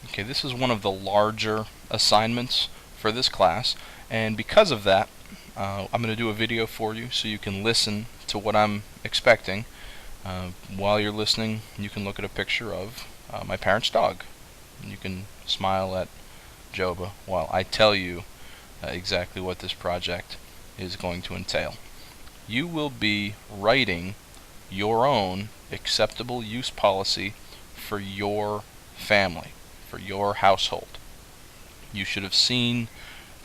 Okay, this is one of the larger assignments for this class, and because of that, I'm going to do a video for you so you can listen to what I'm expecting. While you're listening, you can look at a picture of my parents' dog. You can smile at Joba while I tell you exactly what this project is going to entail. You will be writing your own acceptable use policy for your family, for your household. You should have seen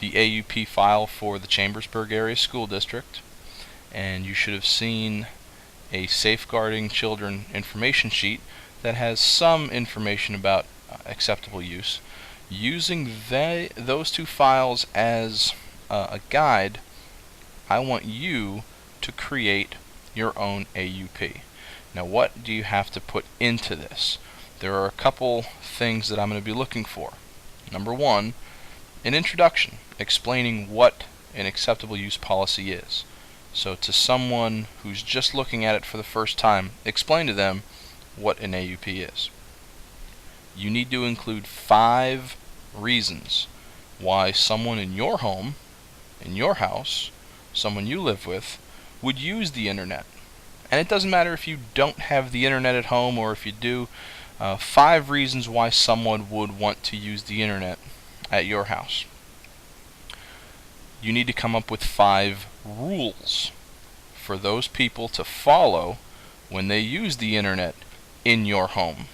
the AUP file for the Chambersburg Area School District, and you should have seen a Safeguarding Children information sheet that has some information about acceptable use. Using those two files as a guide, I want you to create your own AUP. Now, what do you have to put into this? There are a couple things that I'm going to be looking for. Number one, an introduction explaining what an acceptable use policy is. So to someone who's just looking at it for the first time, explain to them what an AUP is. You need to include 5 reasons why someone in your home, in your house, someone you live with, would use the internet. And it doesn't matter if you don't have the internet at home or if you do. 5 reasons why someone would want to use the internet at your house. You need to come up with 5 rules for those people to follow when they use the internet in your home.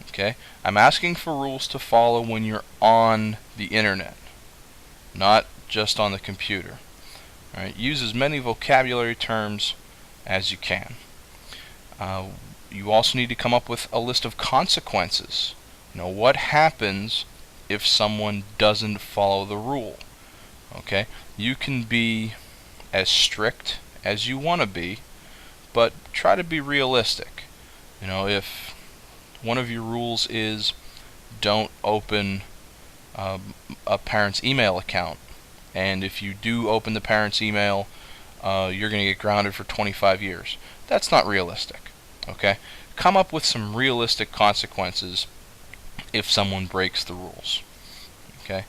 Okay? I'm asking for rules to follow when you're on the internet, not just on the computer. All right? Use as many vocabulary terms as you can. You also need to come up with a list of consequences. What happens if someone doesn't follow the rule? Okay? You can be as strict as you want to be, but try to be realistic. If one of your rules is don't open a parent's email account, and if you do open the parent's email, you're going to get grounded for 25 years. That's not realistic. Okay? Come up with some realistic consequences if someone breaks the rules. Okay?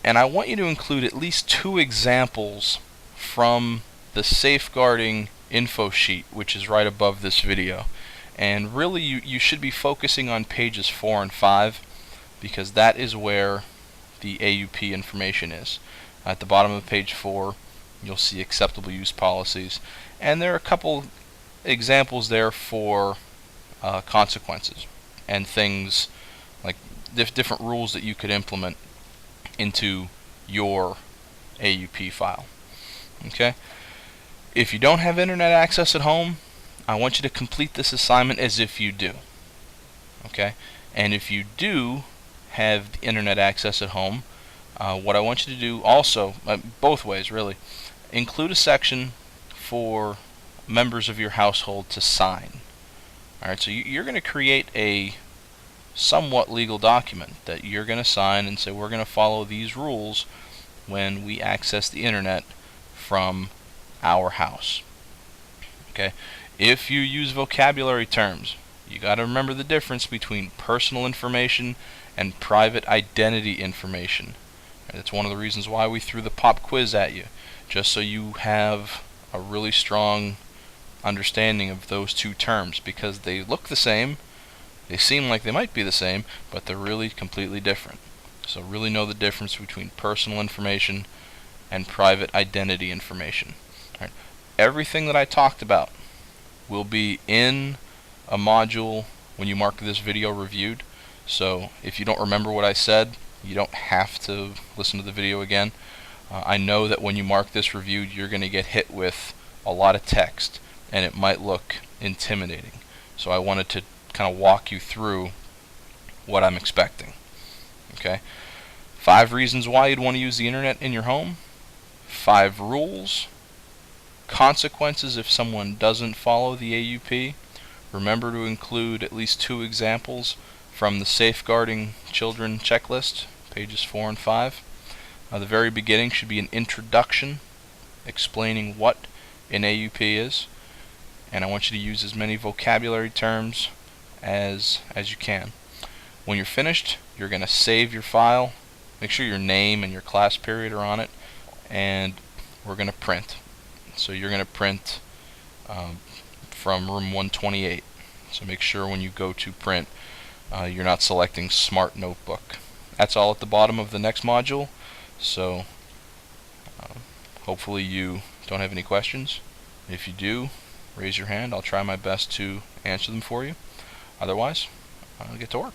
And I want you to include at least 2 examples from the safeguarding info sheet, which is right above this video. And really, you should be focusing on pages 4 and 5, because that is where the AUP information is. At the bottom of page 4, you'll see acceptable use policies, and there are a couple examples there for consequences and things like different rules that you could implement into your AUP file. Okay? If you don't have internet access at home, I want you to complete this assignment as if you do. Okay? And if you do have the internet access at home, what I want you to do also, both ways really, include a section for members of your household to sign. Alright, so you're going to create a somewhat legal document that you're going to sign and say we're going to follow these rules when we access the internet from our house. Okay? If you use vocabulary terms, you got to remember the difference between personal information and private identity information. That's one of the reasons why we threw the pop quiz at you, just so you have a really strong understanding of those 2 terms, because they look the same, they seem like they might be the same, but they're really completely different. So really know the difference between personal information and private identity information. All right. Everything that I talked about will be in a module when you mark this video reviewed. So if you don't remember what I said, you don't have to listen to the video again. I know that when you mark this reviewed, you're going to get hit with a lot of text, and it might look intimidating. So I wanted to kind of walk you through what I'm expecting. Okay? 5 reasons why you'd want to use the internet in your home, 5 rules, consequences if someone doesn't follow the AUP. Remember to include at least 2 examples from the Safeguarding Children checklist, pages 4 and 5. The very beginning should be an introduction explaining what an AUP is, and I want you to use as many vocabulary terms as you can. When you're finished, you're going to save your file. Make sure your name and your class period are on it, and we're going to print. So you're going to print from room 128. So make sure when you go to print, you're not selecting Smart Notebook. That's all at the bottom of the next module. So hopefully you don't have any questions. If you do, raise your hand. I'll try my best to answer them for you. Otherwise, I'll get to work.